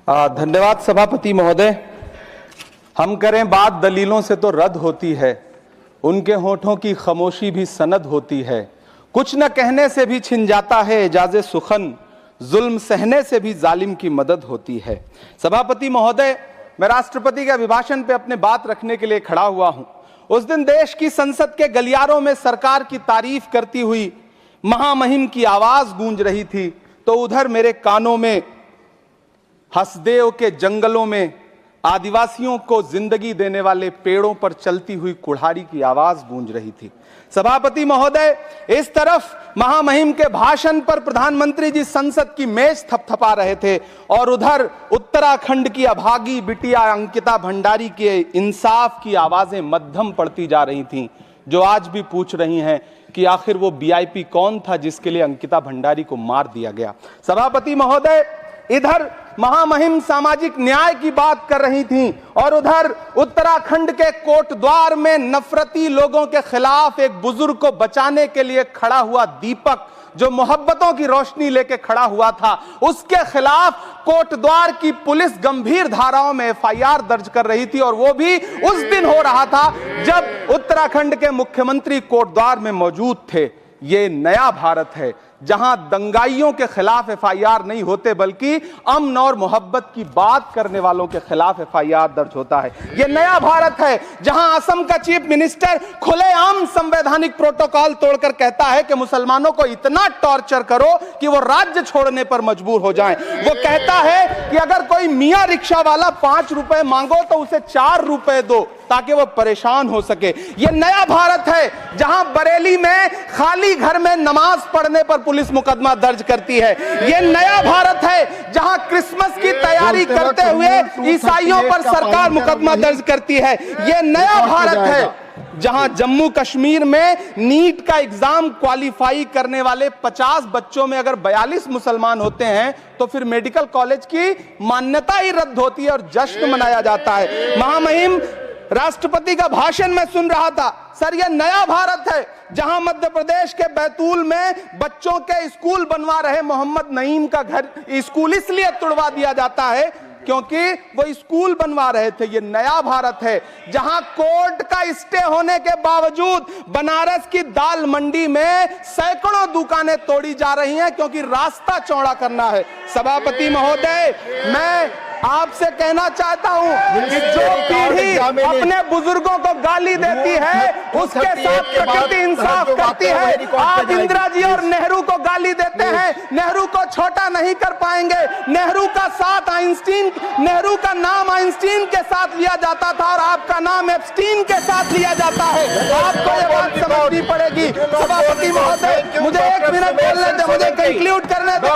धन्यवाद सभापति महोदय। हम करें बात दलीलों से तो रद्द होती है, उनके होठों की खामोशी भी सनद होती है। कुछ न कहने से भी छिन जाता है एजाज़े सुखन, जुल्म सहने से भी जालिम की मदद होती है। सभापति महोदय, मैं राष्ट्रपति के अभिभाषण पे अपने बात रखने के लिए खड़ा हुआ हूं। उस दिन देश की संसद के गलियारों में सरकार की तारीफ करती हुई महामहिम की आवाज गूंज रही थी, तो उधर मेरे कानों में हसदेव के जंगलों में आदिवासियों को जिंदगी देने वाले पेड़ों पर चलती हुई कुल्हाड़ी की आवाज गूंज रही थी। सभापति महोदय, इस तरफ महामहिम के भाषण पर प्रधानमंत्री जी संसद की मेज थपथपा रहे थे और उधर उत्तराखंड की अभागी बिटिया अंकिता भंडारी के इंसाफ की आवाजें मध्यम पड़ती जा रही थीं, जो आज भी पूछ रही हैं कि आखिर वो वीआईपी कौन था जिसके लिए अंकिता भंडारी को मार दिया गया। सभापति महोदय, इधर महामहिम सामाजिक न्याय की बात कर रही थीं और उधर उत्तराखंड के कोटद्वार में नफरती लोगों के खिलाफ एक बुजुर्ग को बचाने के लिए खड़ा हुआ दीपक, जो मोहब्बतों की रोशनी लेके खड़ा हुआ था, उसके खिलाफ कोटद्वार की पुलिस गंभीर धाराओं में एफआईआर दर्ज कर रही थी। और वो भी उस दिन हो रहा था जब उत्तराखंड के मुख्यमंत्री कोटद्वार में मौजूद थे। ये नया भारत है जहां दंगाइयों के खिलाफ एफआईआर नहीं होते, बल्कि अमन और मोहब्बत की बात करने वालों के खिलाफ एफआईआर दर्ज होता है। यह नया भारत है जहां असम का चीफ मिनिस्टर खुलेआम संवैधानिक प्रोटोकॉल तोड़कर कहता है कि मुसलमानों को इतना टॉर्चर करो कि वो राज्य छोड़ने पर मजबूर हो जाएं। वो कहता है कि अगर कोई मियां रिक्शा वाला 5 रुपए मांगो तो उसे 4 रुपए दो ताकि वो परेशान हो सके। यह नया भारत है जहां बरेली में खाली घर में नमाज पढ़ने पर पुलिस मुकदमा दर्ज करती है। यह नया भारत है जहां क्रिसमस की तैयारी करते हुए ईसाइयों पर सरकार मुकदमा दर्ज करती है। यह नया भारत है जहां जम्मू कश्मीर में नीट का एग्जाम क्वालिफाई करने वाले 50 बच्चों में अगर 42 मुसलमान होते हैं तो फिर मेडिकल कॉलेज की मान्यता ही रद्द होती है और जश्न मनाया जाता है। महामहिम राष्ट्रपति का भाषण में सुन रहा था। सर, यह नया भारत है जहां मध्य प्रदेश के बैतूल में बच्चों के स्कूल बनवा रहे मोहम्मद नईम का घर स्कूल इसलिए तुड़वा दिया जाता है क्योंकि वो स्कूल बनवा रहे थे। ये नया भारत है जहां कोर्ट का स्टे होने के बावजूद बनारस की दाल मंडी में सैकड़ों दुकानें तोड़ी जा रही हैं क्योंकि रास्ता चौड़ा करना है। सभापति महोदय, मैं आपसे कहना चाहता हूं कि जो पीढ़ी अपने बुजुर्गों को गाली देती है उसके साथ प्रकृति इंसाफ करती है। आप इंदिरा जी और नेहरू को गाली देते हैं, नेहरू को छोटा नहीं कर पाएंगे। नेहरू का साथ आइंस्टीन, नेहरू का नाम आइंस्टीन के साथ लिया जाता था और आपका नाम एप्स्टीन के साथ लिया जाता है। आपको ये बात समझनी पड़ेगी। सभापति महोदय, मुझे 1 मिनट बोलने दे, मुझे कंक्लूड करने दे।